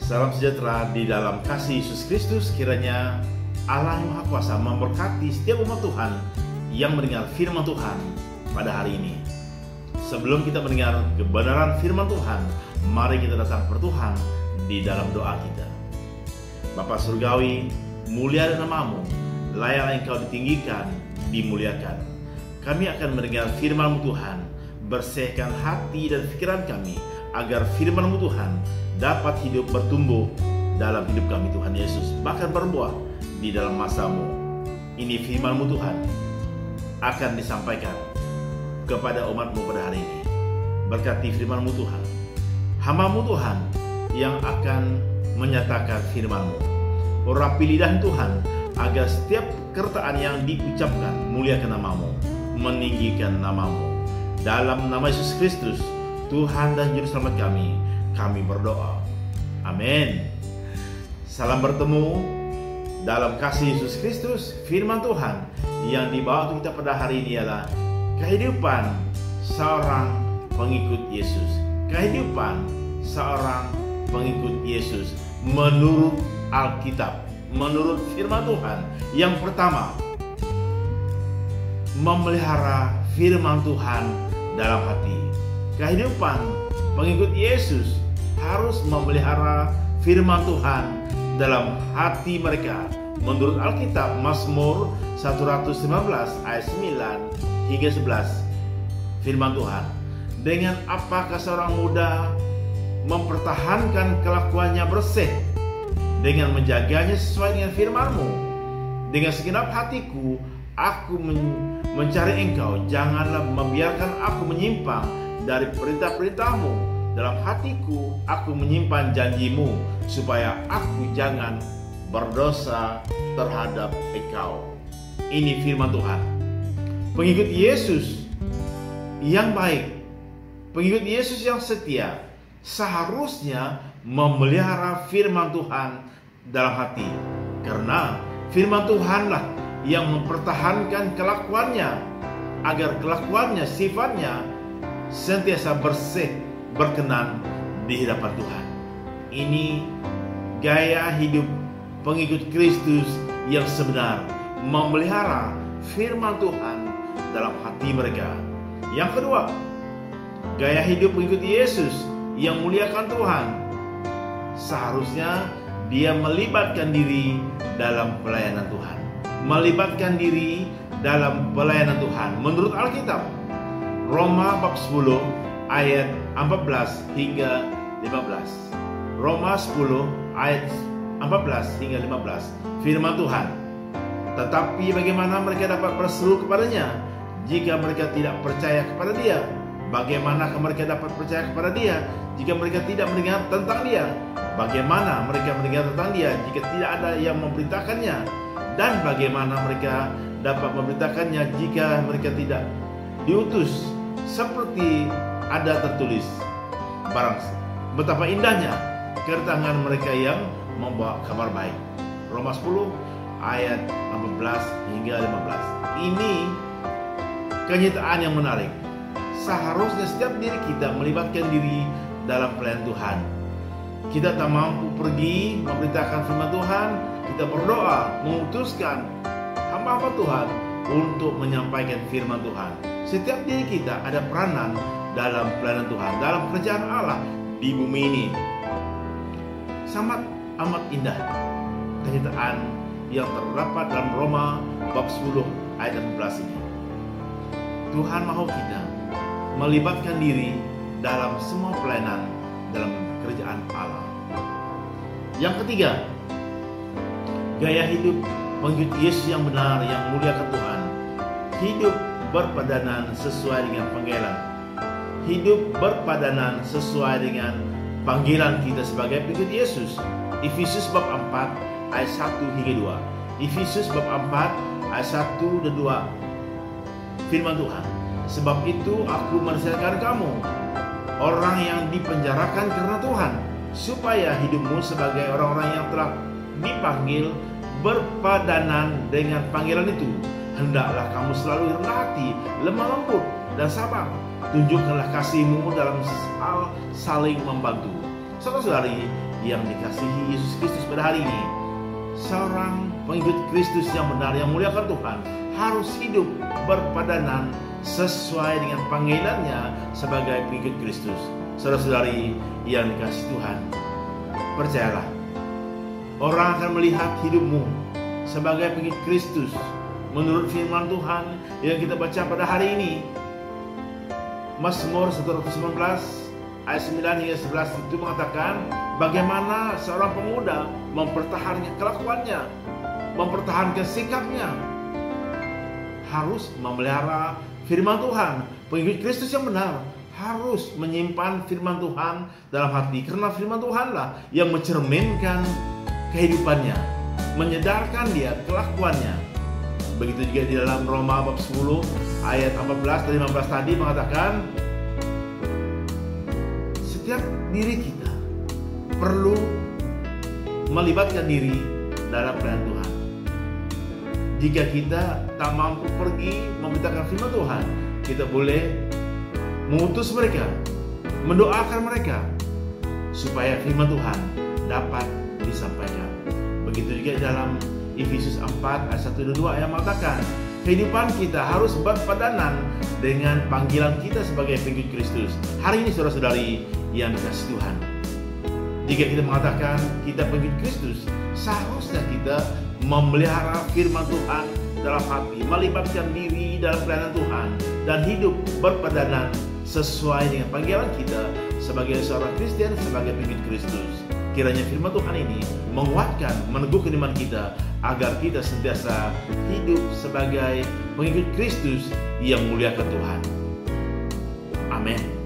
Salam sejahtera di dalam kasih Yesus Kristus. Kiranya Allah yang Maha Kuasa memberkati setiap umat Tuhan yang mendengar firman Tuhan pada hari ini. Sebelum kita mendengar kebenaran firman Tuhan, mari kita datang kepada Tuhan di dalam doa kita. Bapa Surgawi, mulia namamu, layaklah Engkau ditinggikan, dimuliakan. Kami akan mendengar firman-Mu Tuhan, bersihkan hati dan pikiran kami, agar firman-Mu Tuhan dapat hidup bertumbuh dalam hidup kami Tuhan Yesus, bahkan berbuah di dalam masa-Mu. Ini firman-Mu Tuhan akan disampaikan kepada umat-Mu pada hari ini. Berkati firman-Mu Tuhan, hamba-Mu Tuhan yang akan menyatakan firman-Mu. Urapi lidah Tuhan agar setiap perkataan yang diucapkan muliakan nama-Mu, meninggikan nama-Mu. Dalam nama Yesus Kristus, Tuhan dan Juru Selamat kami berdoa. Amin. Salam bertemu dalam kasih Yesus Kristus. Firman Tuhan yang dibawa untuk kita pada hari ini adalah kehidupan seorang pengikut Yesus. Kehidupan seorang pengikut Yesus menurut Alkitab, menurut firman Tuhan. Yang pertama, memelihara firman Tuhan dalam hati. Kehidupan pengikut Yesus harus memelihara firman Tuhan dalam hati mereka. Menurut Alkitab, Mazmur 119 ayat 9 hingga 11, firman Tuhan, dengan apakah seorang muda mempertahankan kelakuannya bersih, dengan menjaganya sesuai dengan firman-Mu. Dengan segenap hatiku aku mencari Engkau, janganlah membiarkan aku menyimpang dari perintah-perintah-Mu. Dalam hatiku aku menyimpan janji-Mu, supaya aku jangan berdosa terhadap Engkau. Ini firman Tuhan. Pengikut Yesus yang baik, pengikut Yesus yang setia, seharusnya memelihara firman Tuhan dalam hati. Karena firman Tuhanlah yang mempertahankan kelakuannya, agar kelakuannya, sifatnya sentiasa bersih, berkenan di hadapan Tuhan. Ini gaya hidup pengikut Kristus yang sebenar, memelihara firman Tuhan dalam hati mereka. Yang kedua, gaya hidup pengikut Yesus yang muliakan Tuhan, seharusnya dia melibatkan diri dalam pelayanan Tuhan. Melibatkan diri dalam pelayanan Tuhan. Menurut Alkitab, Roma bab 10 ayat 14 hingga 15. Roma 10 ayat 14 hingga 15. Firman Tuhan, tetapi bagaimana mereka dapat berseru kepadanya jika mereka tidak percaya kepada Dia? Bagaimana mereka dapat percaya kepada Dia jika mereka tidak mendengar tentang Dia? Bagaimana mereka mendengar tentang Dia jika tidak ada yang memberitakannya? Dan bagaimana mereka dapat memberitakannya jika mereka tidak diutus? Seperti ada tertulis, barang betapa indahnya kedatangan mereka yang membawa kabar baik. Roma 10 ayat 14 hingga 15. Ini kenyataan yang menarik. Seharusnya setiap diri kita melibatkan diri dalam pelayanan Tuhan. Kita tak mampu pergi memberitakan firman Tuhan, kita berdoa memutuskan hamba-hamba Tuhan untuk menyampaikan firman Tuhan. Setiap diri kita ada peranan dalam pelayanan Tuhan, dalam kerajaan Allah di bumi ini. Sangat amat indah kenyataan yang terdapat dalam Roma bab 10 ayat 16 ini. Tuhan mau kita melibatkan diri dalam semua pelayanan dalam kerajaan Allah. Yang ketiga, gaya hidup pengikut Yesus yang benar, yang muliakan Tuhan. Hidup berpadanan sesuai dengan panggilan. Hidup berpadanan sesuai dengan panggilan kita sebagai pengikut Yesus. Efesus bab 4 ayat 1 hingga 2. Efesus bab 4 ayat 1 dan 2. Firman Tuhan, sebab itu aku menasihatkan kamu, orang yang dipenjarakan karena Tuhan, supaya hidupmu sebagai orang-orang yang telah dipanggil berpadanan dengan panggilan itu. Hendaklah kamu selalu rendah hati, lemah lembut, dan sabar. Tunjukkanlah kasih-Mu dalam hal saling membantu. Saudara-saudari, yang dikasihi Yesus Kristus pada hari ini, seorang pengikut Kristus yang benar yang muliakan Tuhan harus hidup berpadanan sesuai dengan panggilannya sebagai pengikut Kristus. Saudara-saudari yang dikasihi Tuhan, percayalah, orang akan melihat hidupmu sebagai pengikut Kristus menurut firman Tuhan yang kita baca pada hari ini. Mazmur 119 ayat 9 hingga 11 itu mengatakan bagaimana seorang pemuda mempertahankan kelakuannya, mempertahankan sikapnya, harus memelihara firman Tuhan. Pengikut Kristus yang benar harus menyimpan firman Tuhan dalam hati, karena firman Tuhanlah yang mencerminkan kehidupannya, menyedarkan dia kelakuannya. Begitu juga di dalam Roma bab 10 ayat 14 dan 15 tadi mengatakan setiap diri kita perlu melibatkan diri dalam pelayanan Tuhan. Jika kita tak mampu pergi memberitakan firman Tuhan, kita boleh mengutus mereka, mendoakan mereka supaya firman Tuhan dapat disampaikan. Begitu juga dalam Efesus 4 ayat 1-2 yang mengatakan kehidupan kita harus berpadanan dengan panggilan kita sebagai pengikut Kristus. Hari ini saudara-saudari yang dikasihi Tuhan, jika kita mengatakan kita pengikut Kristus, seharusnya kita memelihara firman Tuhan dalam hati, melibatkan diri dalam pelayanan Tuhan, dan hidup berpadanan sesuai dengan panggilan kita sebagai seorang Kristen, sebagai pengikut Kristus. Kiranya firman Tuhan ini menguatkan, meneguhkan iman kita agar kita sentiasa hidup sebagai pengikut Kristus yang muliakan Tuhan. Amin.